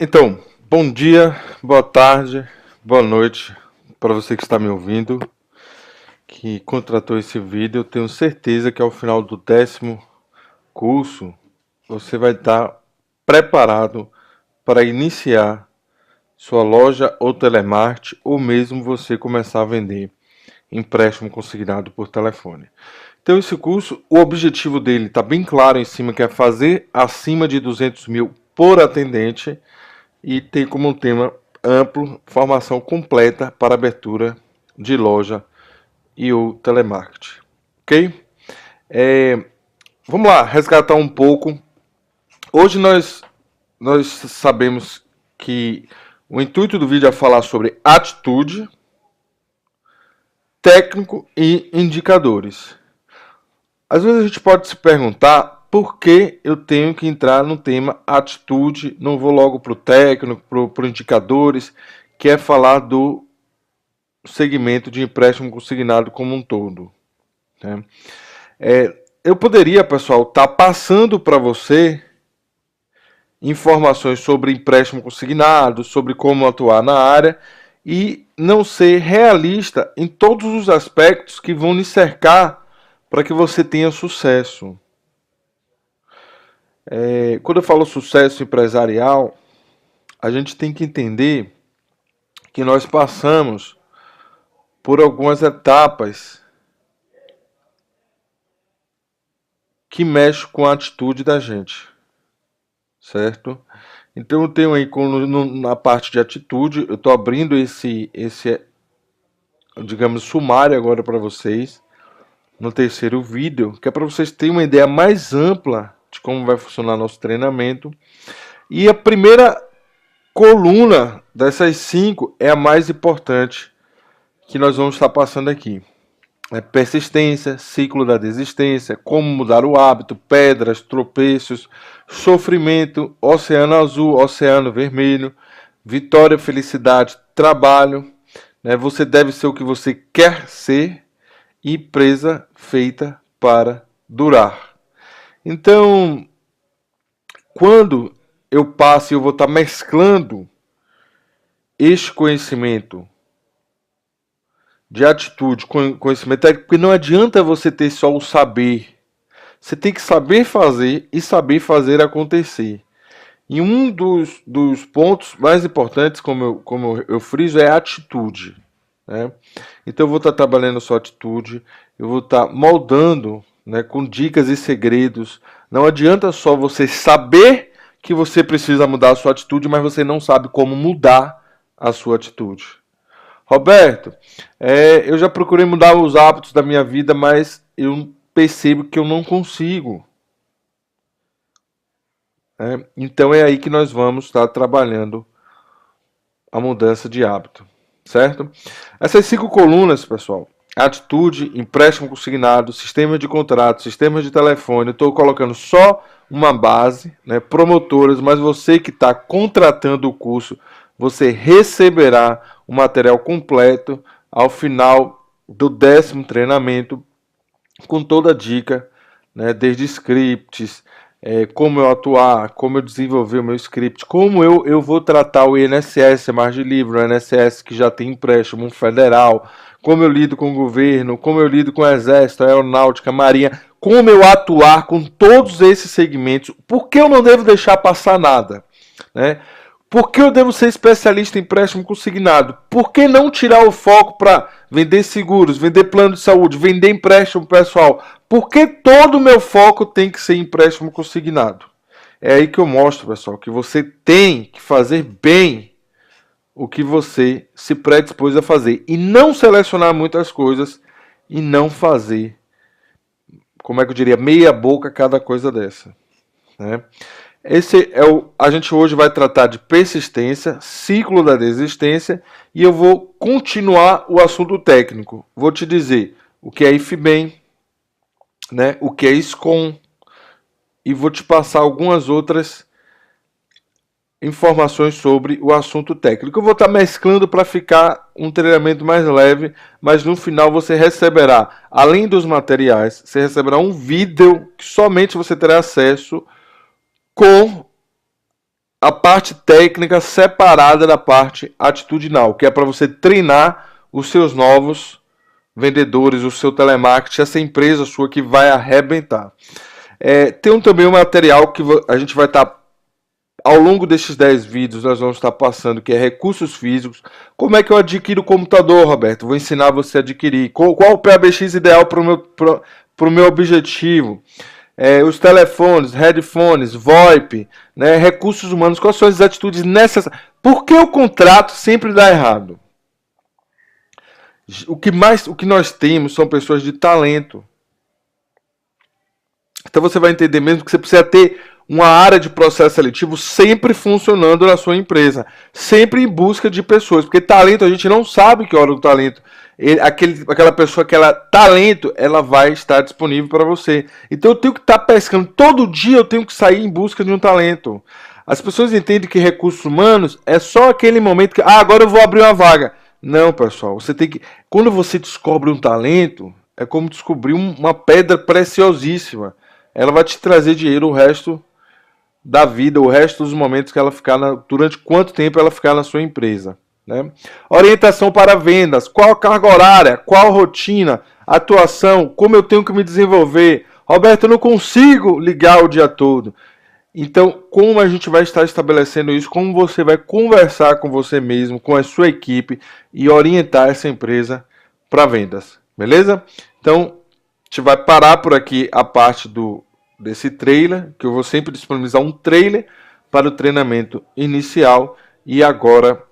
Então, bom dia, boa tarde, boa noite para você que está me ouvindo, que contratou esse vídeo. Eu tenho certeza que ao final do 10º curso você vai estar preparado para iniciar sua loja ou telemarketing, ou mesmo você começar a vender empréstimo consignado por telefone. Então esse curso, o objetivo dele está bem claro em cima, que é fazer acima de 200 mil por atendente, e tem como tema amplo formação completa para abertura de loja e o telemarketing. Ok? Vamos lá, resgatar um pouco. Hoje nós sabemos que o intuito do vídeo é falar sobre atitude, técnico e indicadores. Às vezes a gente pode se perguntar por que eu tenho que entrar no tema atitude, não vou logo para o técnico, para os indicadores, que é falar do segmento de empréstimo consignado como um todo. Né? Eu poderia, pessoal, estar passando para você informações sobre empréstimo consignado, sobre como atuar na área, e não ser realista em todos os aspectos que vão lhe cercar para que você tenha sucesso. Quando eu falo sucesso empresarial, a gente tem que entender que nós passamos por algumas etapas que mexem com a atitude da gente, certo? Então eu tenho aí na parte de atitude, eu estou abrindo esse digamos, sumário agora para vocês, no terceiro vídeo, que é para vocês terem uma ideia mais ampla de como vai funcionar nosso treinamento. E a primeira coluna dessas 5 é a mais importante que nós vamos estar passando aqui. Persistência, ciclo da desistência, como mudar o hábito, pedras, tropeços, sofrimento, oceano azul, oceano vermelho, vitória, felicidade, trabalho. Você deve ser o que você quer ser e presa feita para durar. Então, quando eu passo e eu vou estar mesclando este conhecimento de atitude, conhecimento técnico, porque não adianta você ter só o saber. Você tem que saber fazer e saber fazer acontecer. E um dos pontos mais importantes, como eu friso, é a atitude. Né? Então eu vou estar trabalhando a sua atitude, eu vou estar moldando, né, com dicas e segredos. Não adianta só você saber que você precisa mudar a sua atitude, mas você não sabe como mudar a sua atitude. Roberto, eu já procurei mudar os hábitos da minha vida, mas eu percebo que eu não consigo. Então é aí que nós vamos estar trabalhando a mudança de hábito, certo? Essas 5 colunas, pessoal, atitude, empréstimo consignado, sistema de contrato, sistema de telefone, eu estou colocando só uma base, né, promotoras, mas você que está contratando o curso, você receberá o material completo ao final do 10º treinamento, com toda a dica, né, desde scripts, como eu atuar, como eu desenvolver o meu script, como eu vou tratar o INSS, margem livre, o INSS que já tem empréstimo, um federal, como eu lido com o governo, como eu lido com o exército, a aeronáutica, a marinha, como eu atuar com todos esses segmentos, por que eu não devo deixar passar nada, né? Por que eu devo ser especialista em empréstimo consignado? Por que não tirar o foco para vender seguros, vender plano de saúde, vender empréstimo pessoal? Por que todo o meu foco tem que ser empréstimo consignado? É aí que eu mostro, pessoal, que você tem que fazer bem o que você se predispôs a fazer. E não selecionar muitas coisas e não fazer, como é que eu diria, meia boca cada coisa dessa. Né? A gente hoje vai tratar de persistência, ciclo da desistência, e eu vou continuar o assunto técnico. Vou te dizer o que é IFBEM, né, o que é SCOM, e vou te passar algumas outras informações sobre o assunto técnico. Eu vou estar mesclando para ficar um treinamento mais leve, mas no final você receberá, além dos materiais, você receberá um vídeo que somente você terá acesso com a parte técnica separada da parte atitudinal, que é para você treinar os seus novos vendedores, o seu telemarketing, essa empresa sua que vai arrebentar. Tem também um material que a gente vai estar, ao longo desses 10 vídeos, nós vamos estar passando, que é recursos físicos. Como é que eu adquiro o computador, Roberto? Vou ensinar você a adquirir. Qual o PABX ideal para o meu objetivo? Os telefones, headphones, VoIP, né, recursos humanos, quais são as atitudes necessárias? Por que o contrato sempre dá errado? O que nós temos são pessoas de talento. Então você vai entender mesmo que você precisa ter uma área de processo seletivo sempre funcionando na sua empresa, sempre em busca de pessoas, porque talento a gente não sabe que hora do talento. Aquela pessoa que ela talento, ela vai estar disponível para você. Então eu tenho que estar pescando. Todo dia eu tenho que sair em busca de um talento. As pessoas entendem que recursos humanos é só aquele momento que, agora eu vou abrir uma vaga. Não, pessoal, você tem que. Quando você descobre um talento, é como descobrir uma pedra preciosíssima. Ela vai te trazer dinheiro o resto da vida, o resto dos momentos que ela ficar durante quanto tempo ela ficar na sua empresa. Né? Orientação para vendas, qual a carga horária, qual a rotina, atuação, como eu tenho que me desenvolver. Roberto, eu não consigo ligar o dia todo. Então, como a gente vai estar estabelecendo isso, como você vai conversar com você mesmo, com a sua equipe e orientar essa empresa para vendas, beleza? Então, a gente vai parar por aqui a parte desse trailer, que eu vou sempre disponibilizar um trailer para o treinamento inicial e agora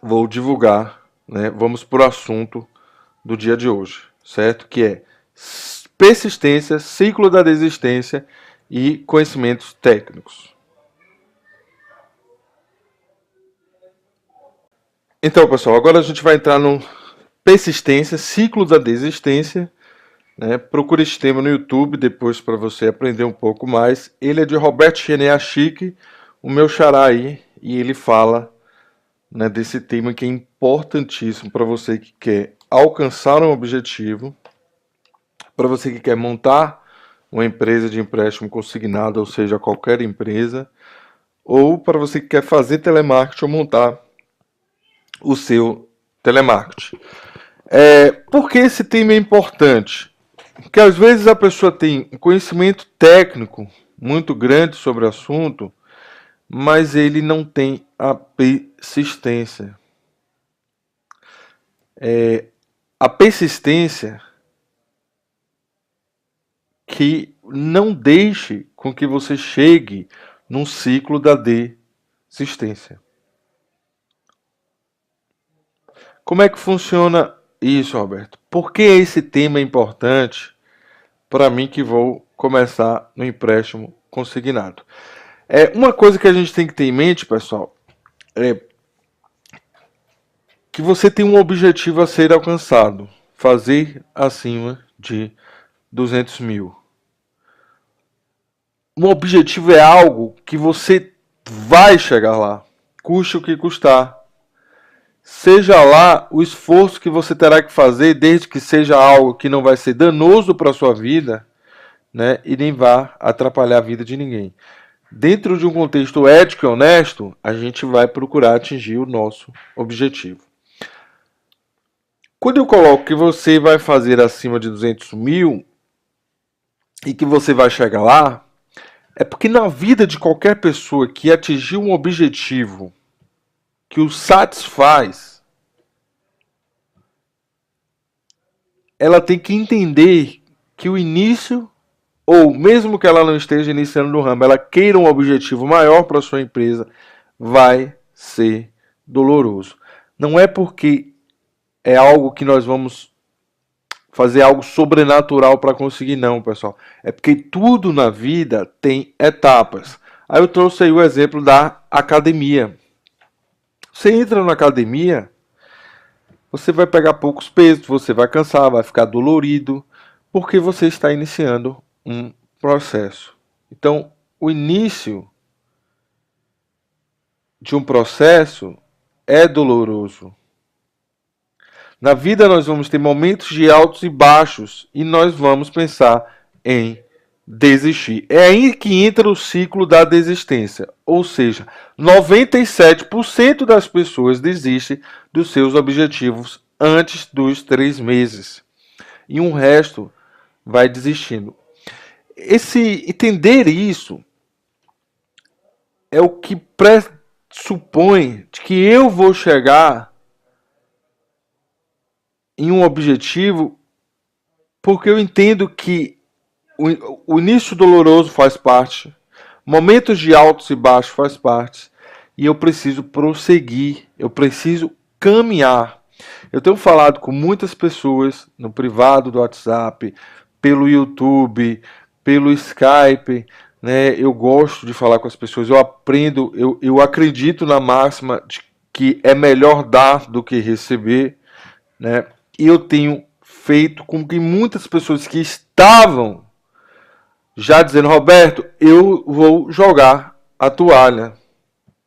vou divulgar, né? Vamos para o assunto do dia de hoje, certo? Que é persistência, ciclo da desistência e conhecimentos técnicos. Então, pessoal, agora a gente vai entrar no persistência, ciclo da desistência. Né? Procure esse tema no YouTube depois para você aprender um pouco mais. Ele é de Robert Chique, o meu xará aí, e ele fala, né, desse tema que é importantíssimo para você que quer alcançar um objetivo, para você que quer montar uma empresa de empréstimo consignado, ou seja, qualquer empresa, ou para você que quer fazer telemarketing ou montar o seu telemarketing. Por que esse tema é importante? Porque às vezes a pessoa tem um conhecimento técnico muito grande sobre o assunto, mas ele não tem a persistência. A persistência que não deixe com que você chegue num ciclo da desistência. Como é que funciona isso, Roberto? Por que esse tema é importante para mim que vou começar no empréstimo consignado? Uma coisa que a gente tem que ter em mente, pessoal, é que você tem um objetivo a ser alcançado, fazer acima de 200 mil. Um objetivo é algo que você vai chegar lá, custe o que custar. Seja lá o esforço que você terá que fazer, desde que seja algo que não vai ser danoso para a sua vida, né, e nem vá atrapalhar a vida de ninguém. Dentro de um contexto ético e honesto, a gente vai procurar atingir o nosso objetivo. Quando eu coloco que você vai fazer acima de 200 mil e que você vai chegar lá, é porque na vida de qualquer pessoa que atingiu um objetivo que o satisfaz, ela tem que entender que o início, ou mesmo que ela não esteja iniciando no ramo, ela queira um objetivo maior para a sua empresa, vai ser doloroso. Não é porque é algo que nós vamos fazer algo sobrenatural para conseguir, não, pessoal. É porque tudo na vida tem etapas. Aí eu trouxe aí o exemplo da academia. Você entra na academia, você vai pegar poucos pesos, você vai cansar, vai ficar dolorido, porque você está iniciando um processo. Então, o início de um processo é doloroso. Na vida nós vamos ter momentos de altos e baixos e nós vamos pensar em desistir. É aí que entra o ciclo da desistência. Ou seja, 97% das pessoas desistem dos seus objetivos antes dos 3 meses. E um resto vai desistindo. Entender isso é o que pressupõe de que eu vou chegar em um objetivo porque eu entendo que o início doloroso faz parte, momentos de altos e baixos faz parte, e eu preciso prosseguir, eu preciso caminhar. Eu tenho falado com muitas pessoas no privado do WhatsApp, pelo YouTube, pelo Skype, né? Eu gosto de falar com as pessoas, eu aprendo, eu acredito na máxima de que é melhor dar do que receber, né? E eu tenho feito com que muitas pessoas que estavam já dizendo, Roberto, eu vou jogar a toalha.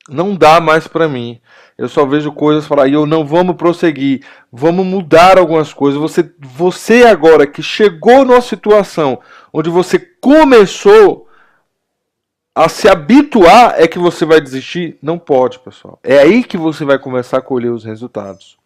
Não dá mais para mim. Eu só vejo coisas falar, e eu não, vamos prosseguir, vamos mudar algumas coisas. Você agora que chegou numa situação onde você começou a se habituar, é que você vai desistir? Não pode, pessoal. É aí que você vai começar a colher os resultados.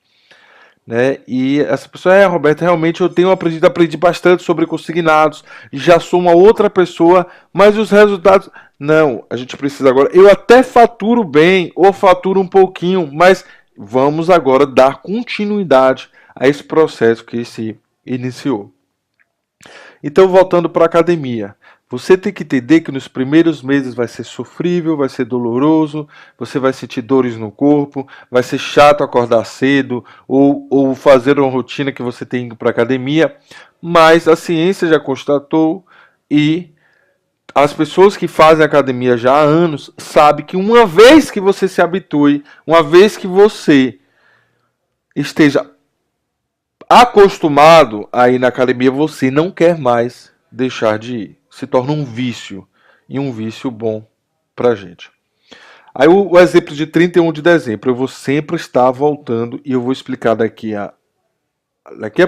Né? E essa pessoa, Roberto, realmente eu tenho aprendi bastante sobre consignados, já sou uma outra pessoa, mas os resultados, não, a gente precisa agora, eu até faturo bem, ou faturo um pouquinho, mas vamos agora dar continuidade a esse processo que se iniciou. Então, voltando para a academia, você tem que entender que nos primeiros meses vai ser sofrível, vai ser doloroso, você vai sentir dores no corpo, vai ser chato acordar cedo ou fazer uma rotina que você tem indo para a academia, mas a ciência já constatou e as pessoas que fazem academia já há anos sabem que uma vez que você se habitue, uma vez que você esteja acostumado a ir na academia, você não quer mais deixar de ir. Se torna um vício, e um vício bom pra gente. Aí o exemplo de 31 de dezembro, eu vou sempre estar voltando e eu vou explicar daqui a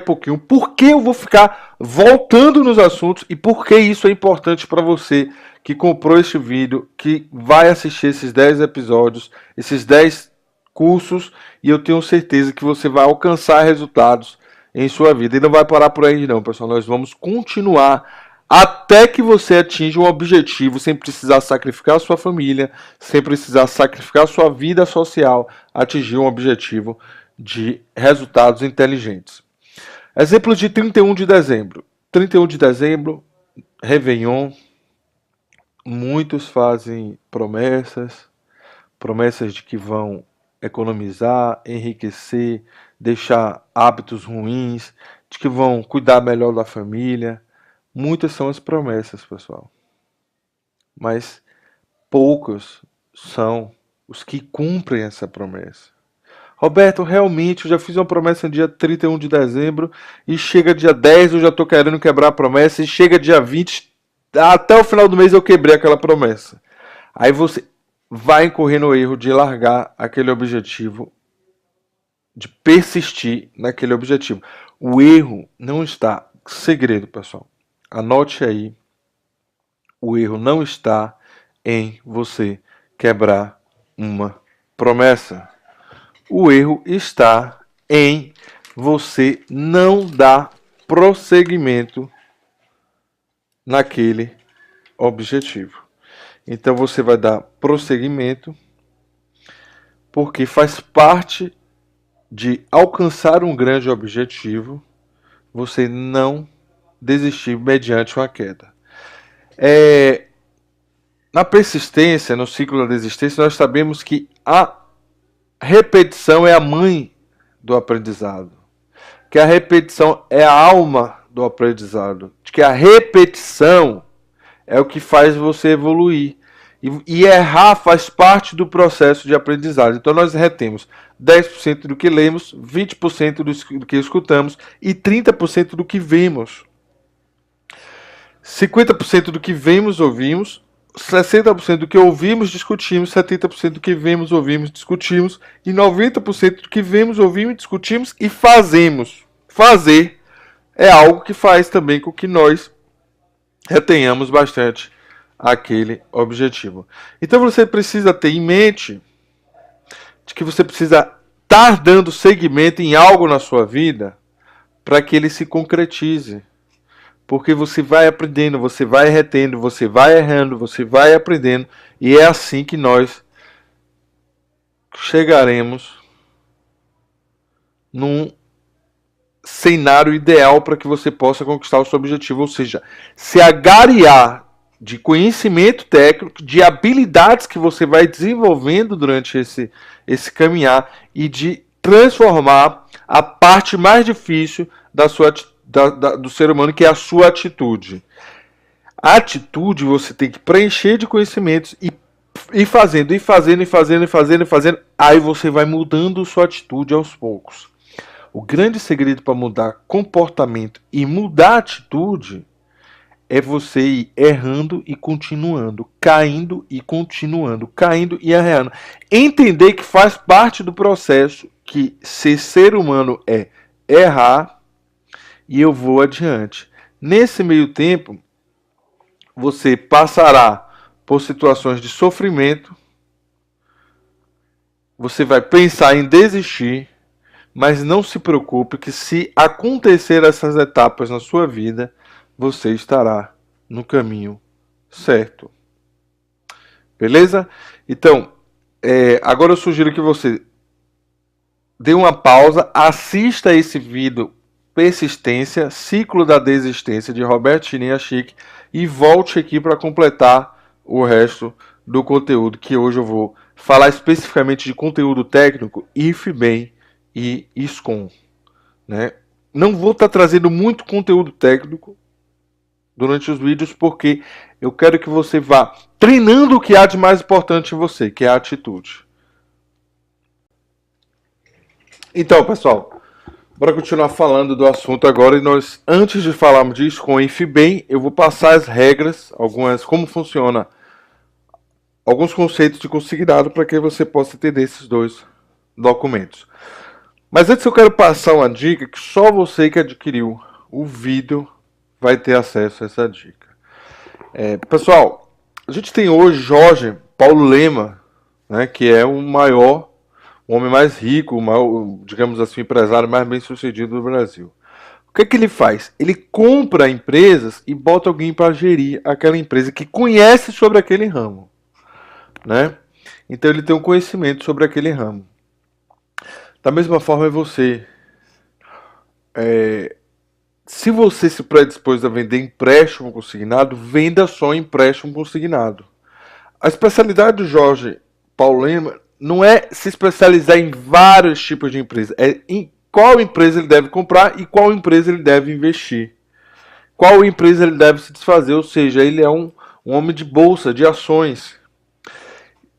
pouquinho por que eu vou ficar voltando nos assuntos e por que isso é importante para você que comprou este vídeo, que vai assistir esses 10 episódios, esses 10 cursos, e eu tenho certeza que você vai alcançar resultados em sua vida. E não vai parar por aí não, pessoal. Nós vamos continuar até que você atinja um objetivo sem precisar sacrificar a sua família, sem precisar sacrificar a sua vida social, atingir um objetivo de resultados inteligentes. Exemplo de 31 de dezembro. 31 de dezembro, Réveillon. Muitos fazem promessas de que vão economizar, enriquecer, deixar hábitos ruins, de que vão cuidar melhor da família. Muitas são as promessas, pessoal. Mas poucos são os que cumprem essa promessa. Roberto, realmente, eu já fiz uma promessa no dia 31 de dezembro e chega dia 10 eu já estou querendo quebrar a promessa e chega dia 20, até o final do mês eu quebrei aquela promessa. Aí você vai incorrer no erro de largar aquele objetivo, de persistir naquele objetivo. O erro não está... Segredo, pessoal. Anote aí. O erro não está em você quebrar uma promessa. O erro está em você não dar prosseguimento naquele objetivo. Então você vai dar prosseguimento porque faz parte de alcançar um grande objetivo você não desistir mediante uma queda. Na persistência, no ciclo da desistência, nós sabemos que a repetição é a mãe do aprendizado, que a repetição é a alma do aprendizado, que a repetição é o que faz você evoluir. E errar faz parte do processo de aprendizado. Então nós retemos 10% do que lemos, 20% do que escutamos e 30% do que vemos. 50% do que vemos, ouvimos, 60% do que ouvimos, discutimos, 70% do que vemos, ouvimos, discutimos e 90% do que vemos, ouvimos, discutimos e fazemos. Fazer é algo que faz também com que nós retenhamos bastante aquele objetivo. Então você precisa ter em mente de que você precisa estar dando seguimento em algo na sua vida para que ele se concretize. Porque você vai aprendendo, você vai retendo, você vai errando, você vai aprendendo, e é assim que nós chegaremos num cenário ideal para que você possa conquistar o seu objetivo, ou seja, se agariar de conhecimento técnico, de habilidades que você vai desenvolvendo durante esse caminhar e de transformar a parte mais difícil do ser humano, que é a sua atitude. A atitude você tem que preencher de conhecimentos e fazendo, aí você vai mudando sua atitude aos poucos. O grande segredo para mudar comportamento e mudar atitude é você ir errando e continuando, caindo e continuando, caindo e errando. Entender que faz parte do processo, que ser humano é errar e eu vou adiante. Nesse meio tempo, você passará por situações de sofrimento, você vai pensar em desistir, mas não se preocupe que se acontecer essas etapas na sua vida, você estará no caminho certo. Beleza? Então, agora eu sugiro que você dê uma pausa, assista esse vídeo Persistência, Ciclo da Desistência, de Roberto Chiniachik, e volte aqui para completar o resto do conteúdo, que hoje eu vou falar especificamente de conteúdo técnico, IFBEM e ISCOM. Né? Não vou estar trazendo muito conteúdo técnico durante os vídeos, porque eu quero que você vá treinando o que há de mais importante em você, que é a atitude. Então, pessoal, bora continuar falando do assunto agora. E nós, antes de falarmos disso com o IFBEM, eu vou passar as regras, como funciona, alguns conceitos de consignado para que você possa entender esses dois documentos. Mas antes eu quero passar uma dica que só você que adquiriu o vídeo vai ter acesso a essa dica. Pessoal, a gente tem hoje Jorge Paulo Lema, né, que é o homem mais rico, o maior, digamos assim, o empresário mais bem sucedido do Brasil. O que é que ele faz? Ele compra empresas e bota alguém para gerir aquela empresa que conhece sobre aquele ramo. Né? Então ele tem um conhecimento sobre aquele ramo. Da mesma forma é você. Se você se predispôs a vender empréstimo consignado, venda só empréstimo consignado. A especialidade do Jorge Paulo Lema não é se especializar em vários tipos de empresa, é em qual empresa ele deve comprar e qual empresa ele deve investir. Qual empresa ele deve se desfazer, ou seja, ele é um homem de bolsa, de ações.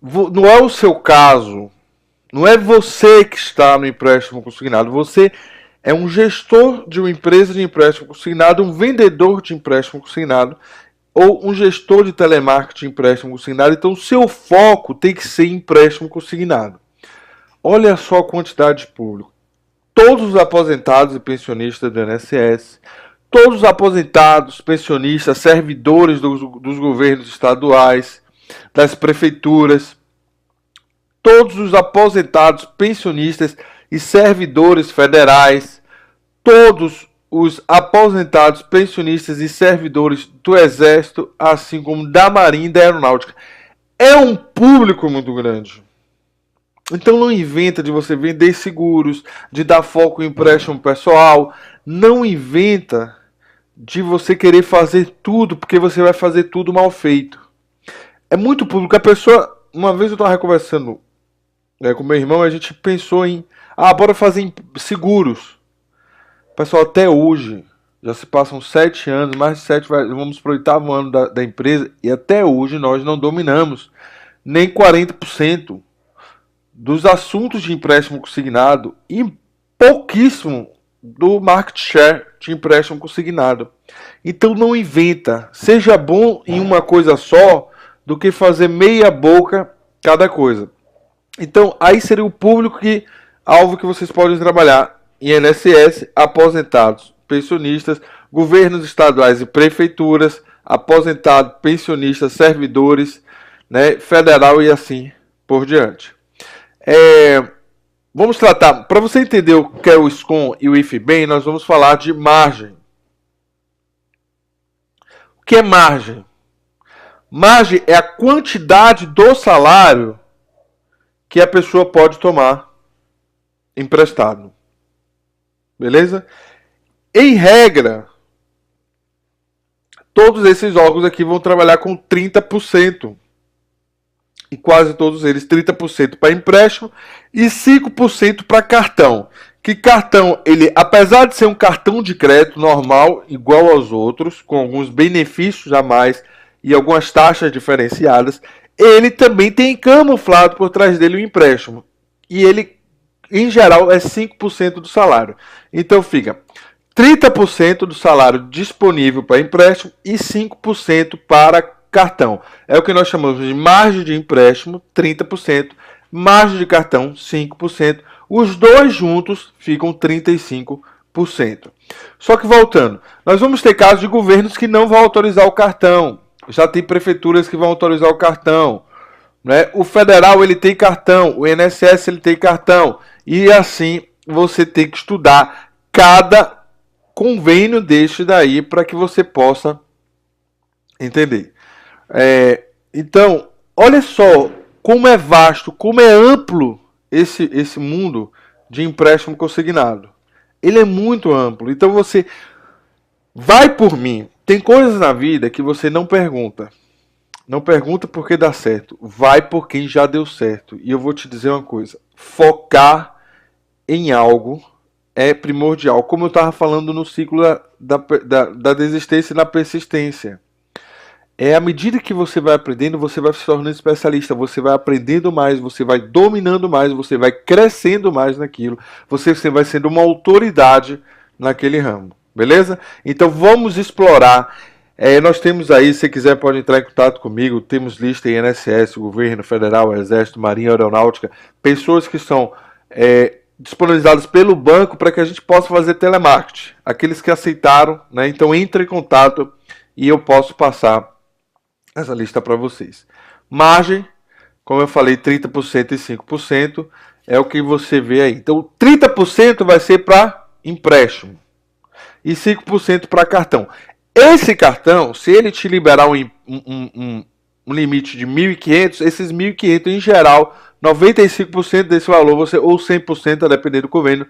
Não é o seu caso, não é você que está no empréstimo consignado, você é um gestor de uma empresa de empréstimo consignado, um vendedor de empréstimo consignado ou um gestor de telemarketing de empréstimo consignado. Então o seu foco tem que ser empréstimo consignado. Olha só a quantidade de público. Todos os aposentados e pensionistas do INSS, todos os aposentados, pensionistas, servidores dos governos estaduais, das prefeituras, todos os aposentados, pensionistas e servidores federais, todos os aposentados, pensionistas e servidores do Exército, assim como da Marinha e da Aeronáutica. É um público muito grande. Então não inventa de você vender seguros, de dar foco em empréstimo pessoal. Não inventa de você querer fazer tudo, porque você vai fazer tudo mal feito. É muito público. A pessoa, uma vez eu estava conversando com meu irmão, a gente pensou em, bora fazer seguros. Pessoal, até hoje, já se passam 7 anos, mais de 7, vamos para o 8º ano da empresa, e até hoje nós não dominamos nem 40% dos assuntos de empréstimo consignado e pouquíssimo do market share de empréstimo consignado. Então não inventa, seja bom em uma coisa só do que fazer meia boca cada coisa. Então aí seria o público alvo que vocês podem trabalhar: INSS, aposentados, pensionistas, governos estaduais e prefeituras, aposentado, pensionista, servidores, né, federal e assim por diante. Vamos tratar, para você entender o que é o SCOM e o IFBem, nós vamos falar de margem. O que é margem? Margem é a quantidade do salário que a pessoa pode tomar emprestado. Beleza? Em regra, todos esses órgãos aqui vão trabalhar com 30%. E quase todos eles 30% para empréstimo e 5% para cartão. Que cartão, ele, apesar de ser um cartão de crédito normal, igual aos outros, com alguns benefícios a mais e algumas taxas diferenciadas, ele também tem camuflado por trás dele o empréstimo. E ele, em geral, é 5% do salário. Então fica 30% do salário disponível para empréstimo e 5% para cartão. É o que nós chamamos de margem de empréstimo, 30%, margem de cartão, 5%. Os dois juntos ficam 35%. Só que voltando, nós vamos ter casos de governos que não vão autorizar o cartão. Já tem prefeituras que vão autorizar o cartão. Né? O federal ele tem cartão, o INSS ele tem cartão. E assim você tem que estudar cada convênio deste daí para que você possa entender. Então, olha só como é vasto, como é amplo esse mundo de empréstimo consignado. Ele é muito amplo. Então você vai por mim. Tem coisas na vida que você não pergunta. Não pergunta porque dá certo. Vai por quem já deu certo. E eu vou te dizer uma coisa. Focar em algo é primordial. Como eu estava falando no ciclo da desistência e da persistência. À medida que você vai aprendendo, você vai se tornando especialista, você vai aprendendo mais, você vai dominando mais, você vai crescendo mais naquilo, você vai sendo uma autoridade naquele ramo, beleza? Então vamos explorar. Nós temos aí, se quiser pode entrar em contato comigo, temos lista em INSS, Governo Federal, Exército, Marinha, Aeronáutica, pessoas que são disponibilizadas pelo banco para que a gente possa fazer telemarketing. Aqueles que aceitaram, né? Então entre em contato e eu posso passar essa lista para vocês. Margem, como eu falei, 30% e 5% é o que você vê aí. Então, 30% vai ser para empréstimo e 5% para cartão. Esse cartão, se ele te liberar um limite de 1.500, esses 1.500 em geral, 95% desse valor, você ou 100%, a depender do convênio,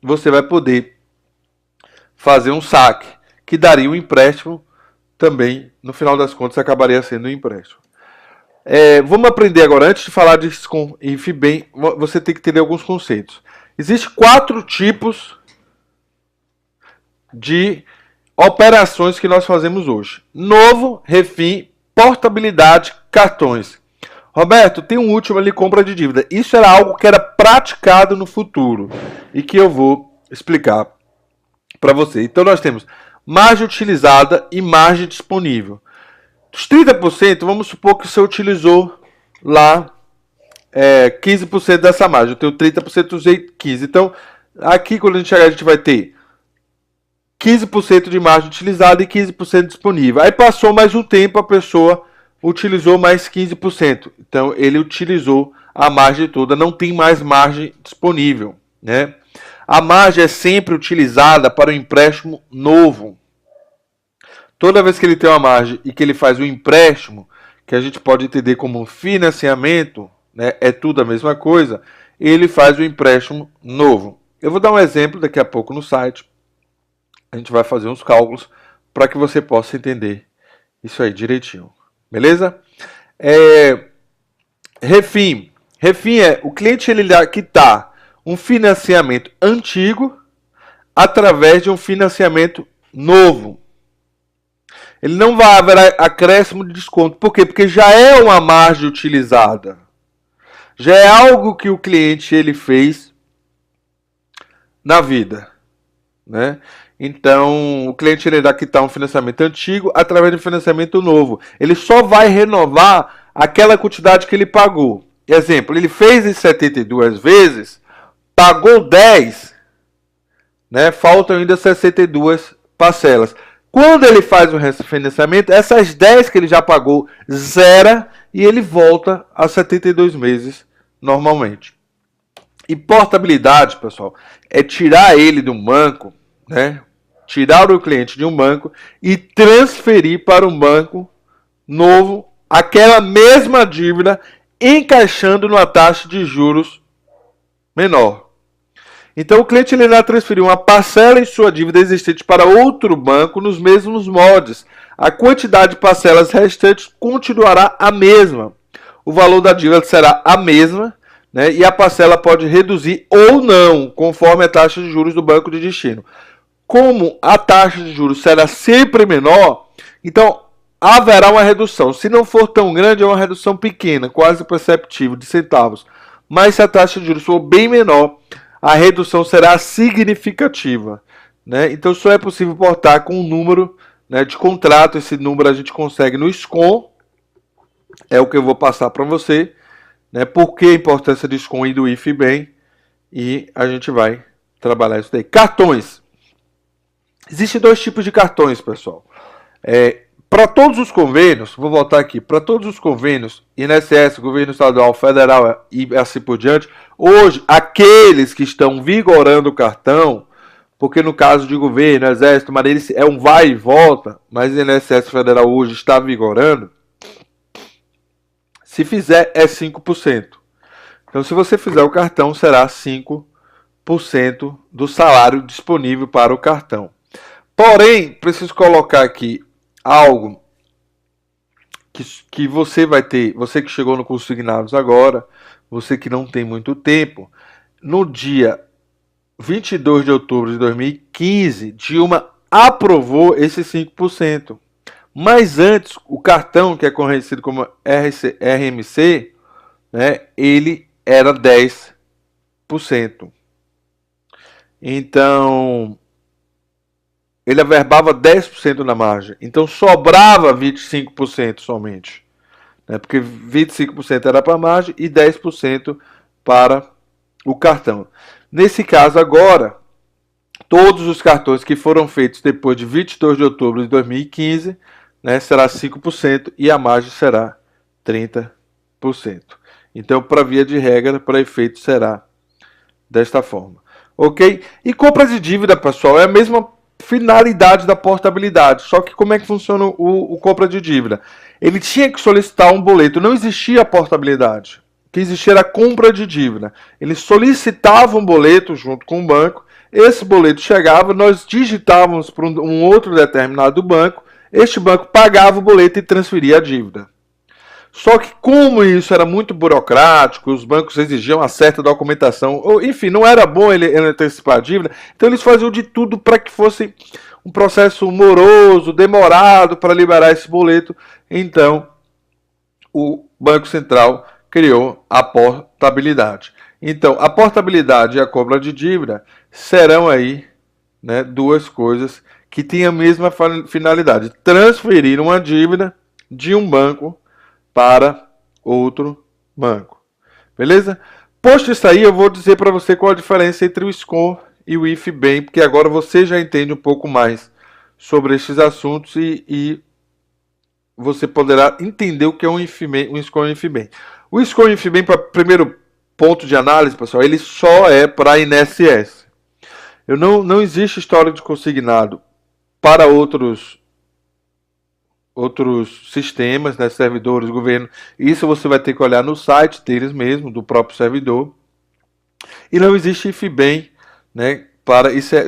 você vai poder fazer um saque, que daria um empréstimo também, no final das contas, acabaria sendo um empréstimo. Vamos aprender agora, antes de falar de SCOM e IFBem, você tem que entender alguns conceitos. Existem 4 tipos de operações que nós fazemos hoje. Novo, refim, portabilidade, cartões. Roberto, tem um último ali, compra de dívida. Isso era algo que era praticado no futuro e que eu vou explicar para você. Então nós temos margem utilizada e margem disponível. Dos 30%, vamos supor que você utilizou lá 15% dessa margem. Eu tenho 30%, usei 15%. Então, aqui quando a gente chegar, a gente vai ter 15% de margem utilizada e 15% disponível. Aí passou mais um tempo, a pessoa utilizou mais 15%. Então, ele utilizou a margem toda, não tem mais margem disponível, né? A margem é sempre utilizada para o empréstimo novo. Toda vez que ele tem uma margem e que ele faz um empréstimo, que a gente pode entender como um financiamento, né, é tudo a mesma coisa, ele faz o empréstimo novo. Eu vou dar um exemplo daqui a pouco no site. A gente vai fazer uns cálculos para que você possa entender isso aí direitinho. Beleza? Refim. Refim é o cliente ele quitar um financiamento antigo através de um financiamento novo. Ele não vai haver acréscimo de desconto. Por quê? Porque já é uma margem utilizada. Já é algo que o cliente ele fez na vida, né? Então, o cliente ele irá quitar um financiamento antigo através de um financiamento novo. Ele só vai renovar aquela quantidade que ele pagou. Exemplo, ele fez em 72 vezes, pagou 10, né? Faltam ainda 62 parcelas. Quando ele faz o refinanciamento, essas 10 que ele já pagou zera e ele volta a 72 meses normalmente. E portabilidade, pessoal, é tirar ele de um banco, né? Tirar o cliente de um banco e transferir para um banco novo aquela mesma dívida, encaixando numa taxa de juros menor. Então o cliente ele irá transferir uma parcela em sua dívida existente para outro banco nos mesmos moldes. A quantidade de parcelas restantes continuará a mesma. O valor da dívida será a mesma, né, e a parcela pode reduzir ou não, conforme a taxa de juros do banco de destino. Como a taxa de juros será sempre menor, então haverá uma redução. Se não for tão grande, é uma redução pequena, quase perceptível, de centavos. Mas se a taxa de juros for bem menor, a redução será significativa, né? Então só é possível portar com um número, né, de contrato. Esse número a gente consegue no SCOM, é o que eu vou passar para você, né? Por que a importância do SCOM e do IFBem, e a gente vai trabalhar isso daí. Cartões. Existem dois tipos de cartões, pessoal. Para todos os convênios, vou voltar aqui, para todos os convênios, INSS, governo estadual, federal e assim por diante, hoje, aqueles que estão vigorando o cartão, porque no caso de governo, exército, marinha, é um vai e volta, mas o INSS federal hoje está vigorando, se fizer é 5%. Então, se você fizer o cartão, será 5% do salário disponível para o cartão. Porém, preciso colocar aqui algo que você vai ter, você que chegou no Consignados agora, você que não tem muito tempo, no dia 22 de outubro de 2015, Dilma aprovou esse 5%. Mas antes, o cartão, que é conhecido como RMC, né, ele era 10%. Então, ele averbava 10% na margem. Então, sobrava 25% somente, né, porque 25% era para a margem e 10% para o cartão. Nesse caso agora, todos os cartões que foram feitos depois de 22 de outubro de 2015, né, será 5% e a margem será 30%. Então, para via de regra, para efeito, será desta forma. Ok? E compra de dívida, pessoal, é a mesma finalidade da portabilidade. Só que como é que funciona o compra de dívida? Ele tinha que solicitar um boleto, não existia a portabilidade. O que existia era a compra de dívida. Ele solicitava um boleto junto com o banco, esse boleto chegava, nós digitávamos para um outro determinado banco, este banco pagava o boleto e transferia a dívida. Só que como isso era muito burocrático, os bancos exigiam uma certa documentação, ou, enfim, não era bom ele antecipar a dívida, então eles faziam de tudo para que fosse um processo moroso, demorado para liberar esse boleto. Então, o Banco Central criou a portabilidade. Então, a portabilidade e a compra de dívida serão aí, né, duas coisas que têm a mesma finalidade: transferir uma dívida de um banco para outro banco. Beleza? Posto isso aí, eu vou dizer para você qual a diferença entre o SCOM e o IFBem, porque agora você já entende um pouco mais sobre estes assuntos e você poderá entender o que é um SCOM e um IFBem. O SCOM e o IFBem, para primeiro ponto de análise, pessoal, ele só é para INSS. Não existe histórico de consignado para outros sistemas, né, servidores, governo. Isso você vai ter que olhar no site deles mesmo, do próprio servidor. E não existe IFBem, né,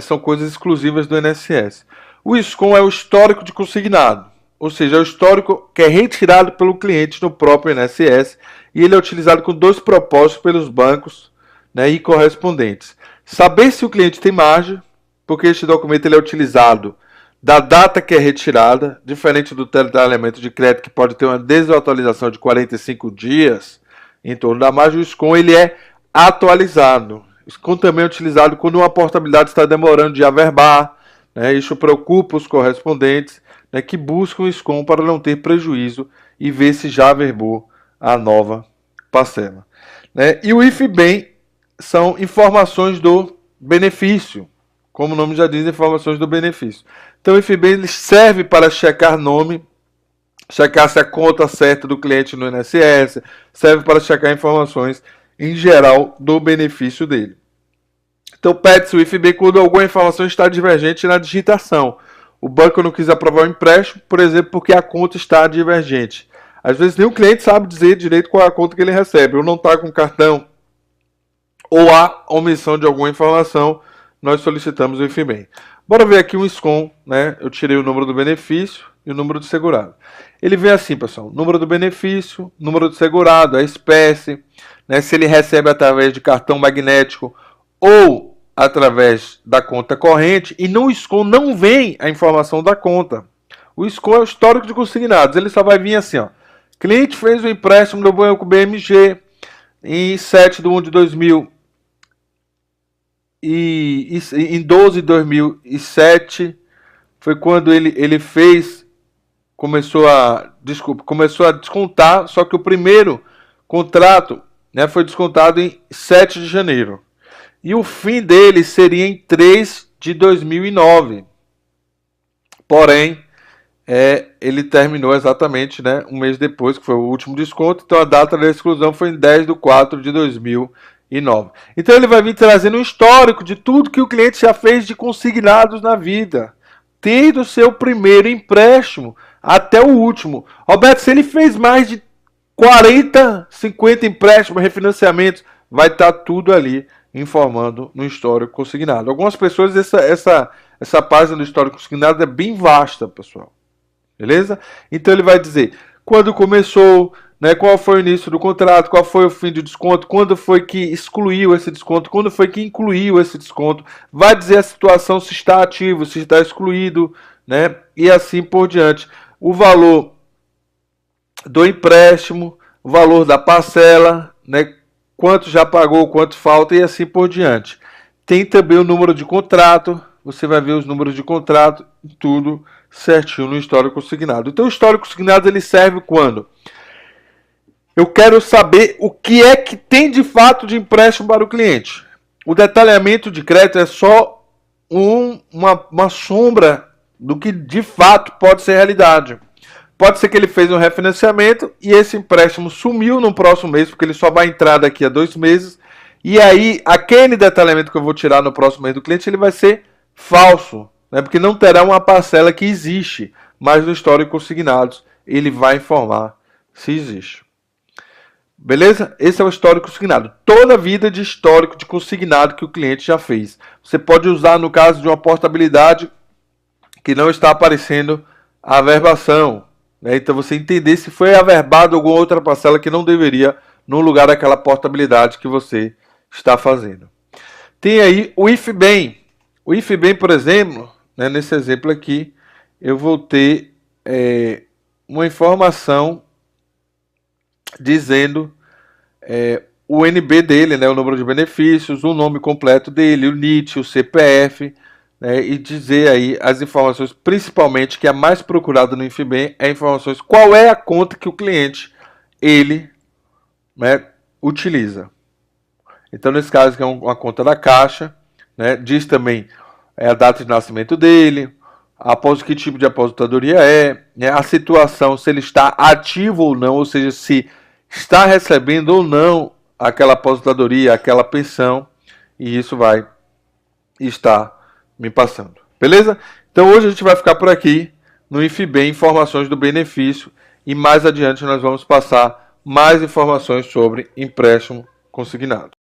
são coisas exclusivas do INSS. O SCOM é o histórico de consignado, ou seja, é o histórico que é retirado pelo cliente no próprio INSS, e ele é utilizado com dois propósitos pelos bancos, né, e correspondentes. Saber se o cliente tem margem, porque este documento ele é utilizado da data que é retirada, diferente do detalhamento de crédito, que pode ter uma desatualização de 45 dias em torno da margem. O SCOM ele é atualizado. O SCOM também é utilizado quando uma portabilidade está demorando de averbar, né? Isso preocupa os correspondentes, né, que buscam o SCOM para não ter prejuízo e ver se já averbou a nova parcela, né? E o IFBem são informações do benefício. como o nome já diz, informações do benefício. Então o IFBem ele serve para checar nome, checar se a conta certa do cliente no INSS, serve para checar informações em geral do benefício dele. Então pede-se o IFBem quando alguma informação está divergente na digitação. O banco não quis aprovar o empréstimo, por exemplo, porque a conta está divergente. Às vezes nem o cliente sabe dizer direito qual é a conta que ele recebe, ou não está com cartão, ou há omissão de alguma informação, nós solicitamos o IFBem. Bora ver aqui um SCOM, né? Eu tirei o número do benefício e o número do segurado. Ele vem assim, pessoal, número do benefício, número do segurado, a espécie, né? Se ele recebe através de cartão magnético ou através da conta corrente, e no SCOM não vem a informação da conta. O SCOM é o histórico de consignados, ele só vai vir assim, ó. Cliente fez o empréstimo do banco BMG em 7/1/2000 e em 12/2007 foi quando ele fez, começou a descontar, só que o primeiro contrato, né, foi descontado em 7 de janeiro. E o fim dele seria em 3/2009. Porém, ele terminou exatamente, né, um mês depois, que foi o último desconto. Então a data da exclusão foi em 10/4/2009. Então ele vai vir trazendo um histórico de tudo que o cliente já fez de consignados na vida, desde o seu primeiro empréstimo até o último. Roberto, se ele fez mais de 40, 50 empréstimos, refinanciamentos, vai estar tudo ali informando no histórico consignado. Algumas pessoas, essa página do histórico consignado é bem vasta, pessoal. Beleza? Então ele vai dizer quando começou, né, qual foi o início do contrato, qual foi o fim do desconto, quando foi que excluiu esse desconto, quando foi que incluiu esse desconto, vai dizer a situação, se está ativo, se está excluído, né, e assim por diante. O valor do empréstimo, o valor da parcela, né, quanto já pagou, quanto falta e assim por diante. Tem também o número de contrato, você vai ver os números de contrato, tudo certinho no histórico consignado. Então o histórico consignado ele serve quando eu quero saber o que é que tem de fato de empréstimo para o cliente. O detalhamento de crédito é só uma sombra do que de fato pode ser realidade. Pode ser que ele fez um refinanciamento e esse empréstimo sumiu no próximo mês, porque ele só vai entrar daqui a 2 meses. E aí, aquele detalhamento que eu vou tirar no próximo mês do cliente, ele vai ser falso, né? Porque não terá uma parcela que existe, mas no histórico consignados ele vai informar se existe. Beleza? Esse é o histórico consignado. Toda a vida de histórico de consignado que o cliente já fez. Você pode usar no caso de uma portabilidade que não está aparecendo a averbação, né? Então você entender se foi averbado alguma outra parcela que não deveria no lugar daquela portabilidade que você está fazendo. Tem aí o IFBem. O IFBem, por exemplo, né, nesse exemplo aqui, eu vou ter uma informação dizendo o NB dele, né, o número de benefícios, o nome completo dele, o NIT, o CPF, né, e dizer aí as informações, principalmente que a mais procurada no IFBem é informações qual é a conta que o cliente ele, né, utiliza. Então nesse caso que é uma conta da Caixa, né, diz também a data de nascimento dele, após que tipo de aposentadoria né, a situação, se ele está ativo ou não, ou seja, se está recebendo ou não aquela aposentadoria, aquela pensão, e isso vai estar me passando. Beleza? Então hoje a gente vai ficar por aqui no IFBem, informações do benefício, e mais adiante nós vamos passar mais informações sobre empréstimo consignado.